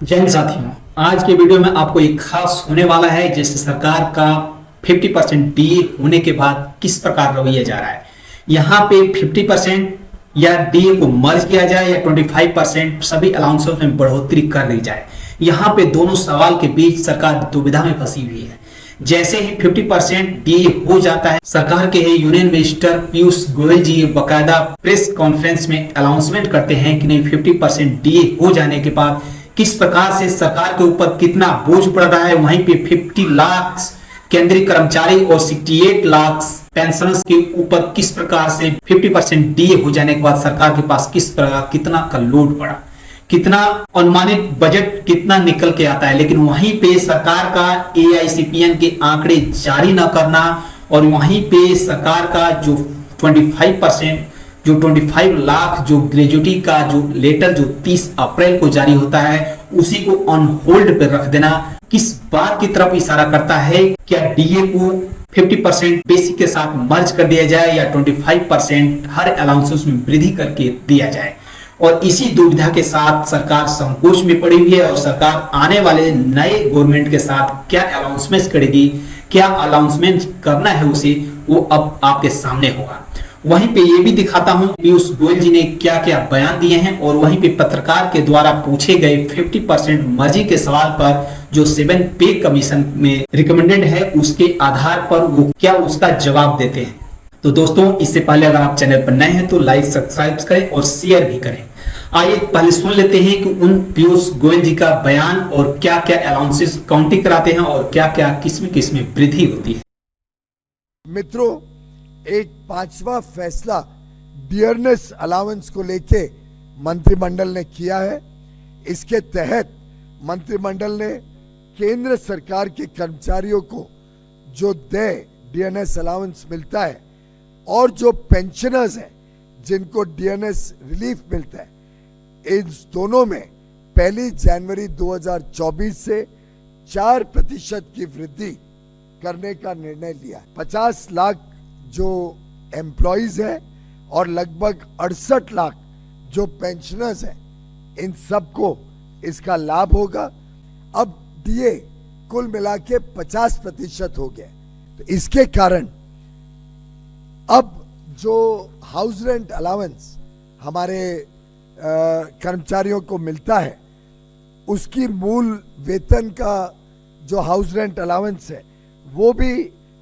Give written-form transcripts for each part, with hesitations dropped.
जय हिंद साथियों, आज के वीडियो में आपको एक खास होने वाला है जैसे सरकार का 50% डीए होने के बाद किस प्रकार रवैया जा रहा है। यहाँ पे 50% या डीए को मर्ज किया जाए या 25% सभी अलाउंसेस में बढ़ोतरी कर दी जाए। यहाँ पे दोनों सवाल के बीच सरकार दुविधा में फंसी हुई है। जैसे ही 50% डीए हो जाता है, सरकार के यूनियन मिनिस्टर पीयूष गोयल जी बकायदा प्रेस कॉन्फ्रेंस में अनाउंसमेंट करते हैं कि नहीं 50% डीए हो जाने के बाद किस प्रकार से सरकार के ऊपर कितना बोझ पड़ रहा है। वहीं पे 50 लाख केंद्रीय कर्मचारी और 68 लाख पेंशनर्स के ऊपर किस प्रकार से 50% डीए हो जाने के बाद सरकार के पास किस प्रकार कितना का लोड पड़ा, कितना अनुमानित बजट कितना निकल के आता है। लेकिन वहीं पे सरकार का एआईसीपीएन के आंकड़े जारी न करना और वहीं पे सरकार का जो 25 लाख जो ग्रेजुएटी का जो लेटर जो 30 अप्रैल को जारी होता है उसी को ऑन होल्ड पर रख देना किस बात की तरफ इशारा करता है। क्या डीए को 50% बेसिक के साथ मर्ज कर दिया जाए या 25% हर अलाउंसेस में वृद्धि करके दिया जाए। और इसी दुविधा के साथ सरकार संकोच में पड़ी हुई है और सरकार आने वाले नए गवर्नमेंट के साथ क्या अनाउंसमेंट करेगी, क्या अनाउंसमेंट करना है उसे, वो अब आपके सामने होगा। वहीं पे ये भी दिखाता हूं पीयूष गोयल जी ने क्या क्या बयान दिए हैं और वहीं पे पत्रकार के द्वारा पूछे गए 50% मर्जी के सवाल पर जो 7 पे कमीशन में रिकमेंडेड है उसके आधार पर वो क्या उसका जवाब देते हैं। तो दोस्तों, इससे पहले अगर आप चैनल पर नए हैं तो लाइक सब्सक्राइब करें और शेयर भी करें। आइए पहले सुन लेते हैं कि उन पीयूष गोयल जी का बयान और क्या क्या अलाउंसेस काउंटिंग कराते हैं और क्या क्या किसमें वृद्धि होती है। मित्रों, एक 5वां फैसला डियरनेस अलाउंस को लेके मंत्रिमंडल ने किया है। इसके तहत मंत्रिमंडल ने केंद्र सरकार के कर्मचारियों को जो डियरनेस अलाउंस मिलता है और जो पेंशनर्स हैं जिनको डियरनेस रिलीफ मिलता है, इन दोनों में 1 जनवरी 2024 से 4% की वृद्धि करने का निर्णय लिया। 50 लाख जो एम्प्लॉइज हैं और लगभग 68 लाख जो पेंशनर्स हैं, इन सबको इसका लाभ होगा। अब डीए कुल मिला के 50% हो गया। तो इसके कारण अब जो हाउस रेंट अलाउंस हमारे कर्मचारियों को मिलता है, उसकी मूल वेतन का जो हाउस रेंट अलाउंस है वो भी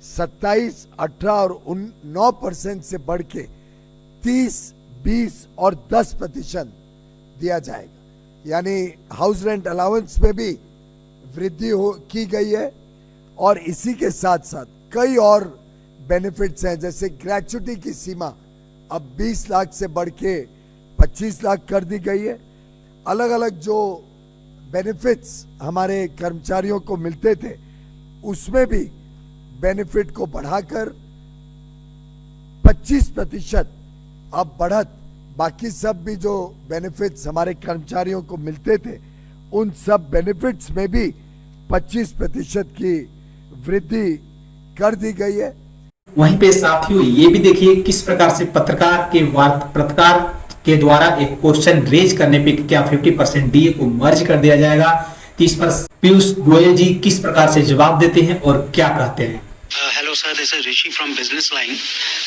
27, 18 और 9% से बढ़ के 30, 20 और 10% दिया जाएगा। यानी हाउस रेंट अलाउंस में भी वृद्धि की गई है और इसी के साथ साथ कई और बेनिफिट्स हैं, जैसे ग्रेच्युटी की सीमा अब 20 लाख से बढ़ के 25 लाख कर दी गई है। अलग अलग जो बेनिफिट्स हमारे कर्मचारियों को मिलते थे उसमें भी बेनिफिट को बढ़ाकर 25% अब बढ़त, बाकी सब भी जो बेनिफिट्स हमारे कर्मचारियों को मिलते थे उन सब बेनिफिट्स में भी 25% की वृद्धि कर दी गई है। वहीं पे साथियों ये भी देखिए किस प्रकार से पत्रकार के द्वारा एक क्वेश्चन रेज करने पे क्या 50% डीए को मर्ज कर दिया जाएगा, तो इस पर पीयूष गोयल जी किस प्रकार से जवाब देते हैं और क्या कहते हैं। Hello sir, this is Rishi from Business Line.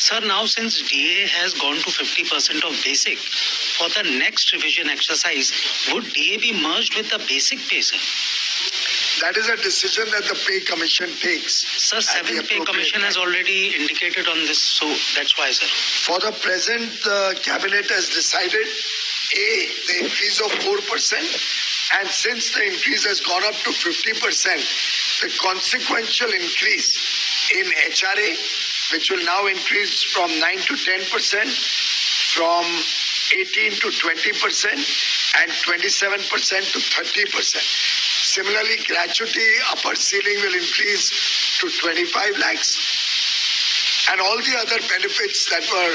Sir, now since DA has gone to 50% of basic, for the next revision exercise, would DA be merged with the basic pay, sir? That is a decision that the pay commission takes. Sir, 7th pay commission has already indicated on this, so that's why, sir. For the present, the cabinet has decided the increase of 4%, and since the increase has gone up to 50%, the consequential increase in HRA, which will now increase from 9 to 10%, from 18 to 20%, and 27% to 30%. Similarly, gratuity upper ceiling will increase to 25 lakhs, and all the other benefits that were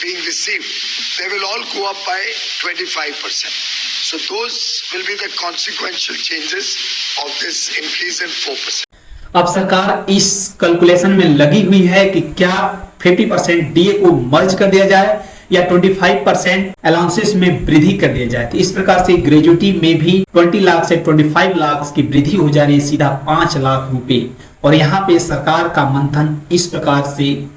being received, they will all go up by 25%. So those will be the consequential changes of this increase in 4%. अब सरकार इस calculation में लगी हुई है कि क्या 50% DA को मर्ज कर दिया जाए या 25% अलाउंसेस में वृद्धि कर दिया जाए। तो इस प्रकार से ग्रेजुएटी में भी 20 लाख से 25 लाख की वृद्धि हो जा रही है, सीधा 5 लाख रुपए। और यहाँ पे सरकार का मंथन इस प्रकार से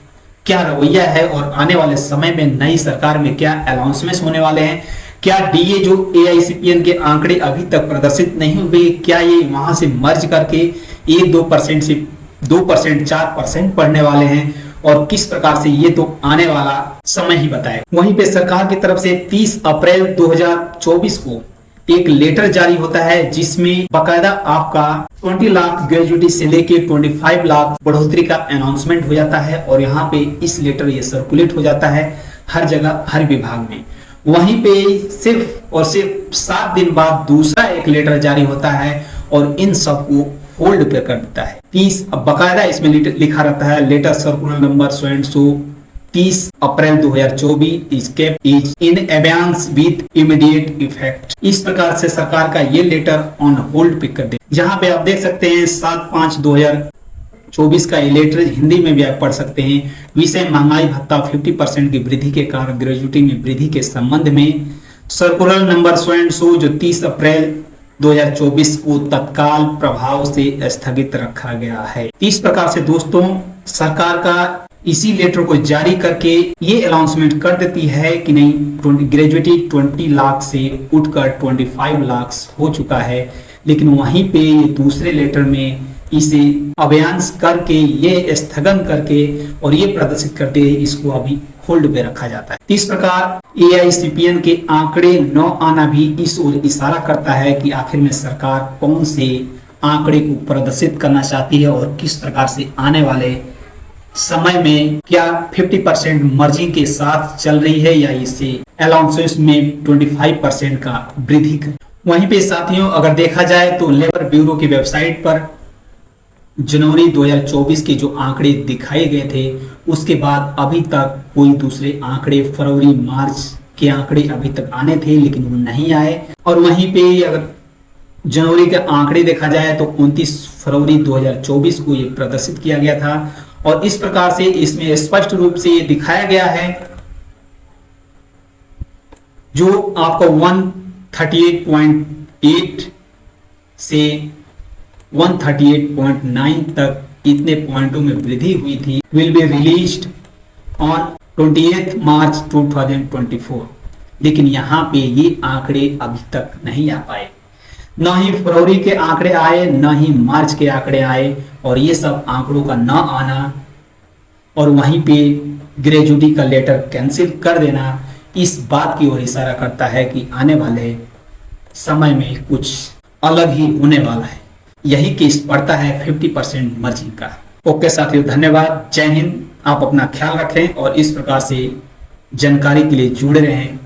क्या रवैया है और आने वाले समय में नई सरकार में क्या अनाउंसमेंट होने वाले हैं, क्या डीए जो AICPN के आंकड़े अभी तक प्रदर्शित नहीं हुए, क्या ये वहां से मर्ज करके 1-2% से 2% 4% पढ़ने वाले हैं, और किस प्रकार से ये तो आने वाला समय ही बताए। वहीं पे सरकार की तरफ से 30 अप्रैल 2024 को एक लेटर जारी होता है जिसमें बकायदा आपका 20 लाख ग्रेजुएटी से लेके 25 लाख बढ़ोतरी का अनाउंसमेंट हो जाता है, और यहाँ पे इस लेटर ये सर्कुलेट हो जाता है हर जगह हर विभाग में। वहीं पे सिर्फ और सिर्फ 7 दिन बाद दूसरा एक लेटर जारी होता है और इन सबको होल्ड पे कर देता है। 30 बकायदा इसमें लिखा रहता है letter circular number so and so 30 April 2024 is kept is in abeyance with immediate effect. इस प्रकार से सरकार का ये लेटर ऑन होल्ड पे कर दे। जहां पे आप देख सकते हैं 7/5/2024 का ये लेटर हिंदी में भी आप पढ़ सकते हैं। विषय महंगाई भत्ता 50% की वृद्धि के कारण ग्रेजुएटी में वृद्धि के संबंध में सर्कुलर नंबर सो एंड सो जो 30 अप्रैल 2024 को तत्काल प्रभाव से स्थगित रखा गया है। इस प्रकार से दोस्तों सरकार का इसी लेटर को जारी करके ये अनाउंसमेंट कर देती है कि नहीं ग्रेजुएटी 20 लाख से उठकर 25 लाख हो चुका है, लेकिन वहीं पे ये दूसरे लेटर में इसे अभ्यांस करके ये स्थगन करके और ये प्रदर्शित करते इसको अभी होल्ड पे रखा जाता है। इस प्रकार AICPN के आंकड़े न आना भी इस ओर इशारा करता है कि आखिर में सरकार कौन से आंकड़े को प्रदर्शित करना चाहती है और किस प्रकार से आने वाले समय में क्या 50% मर्जिंग के साथ चल रही है या इसे अलाउंसेस में 25% का वृद्धि कर। वहीं पे साथियों अगर देखा जाए तो लेबर ब्यूरो की वेबसाइट पर जनवरी 2024 के जो आंकड़े दिखाए गए थे उसके बाद अभी तक कोई दूसरे आंकड़े फरवरी मार्च के आंकड़े अभी तक आने थे लेकिन वो नहीं आए। और वहीं पे अगर जनवरी के आंकड़े देखा जाए तो 29 फरवरी 2024 को ये प्रदर्शित किया गया था और इस प्रकार से इसमें स्पष्ट रूप से ये दिखाया गया है जो आपको 138.8 से 138.9 तक इतने पॉइंटों में वृद्धि हुई थी विल बी रिलीज्ड ऑन 28 मार्च 2024। लेकिन यहाँ पे ये आंकड़े अभी तक नहीं आ पाए, न ही फरवरी के आंकड़े आए न ही मार्च के आंकड़े आए, और ये सब आंकड़ों का न आना और वहीं पे ग्रेजुएटी का लेटर कैंसिल कर देना इस बात की ओर इशारा करता है कि आने वाले समय में कुछ अलग ही होने वाला है। यही केस पड़ता है 50% मर्जिंग का। ओके साथियों, धन्यवाद, जय हिंद। आप अपना ख्याल रखें और इस प्रकार से जानकारी के लिए जुड़े रहें।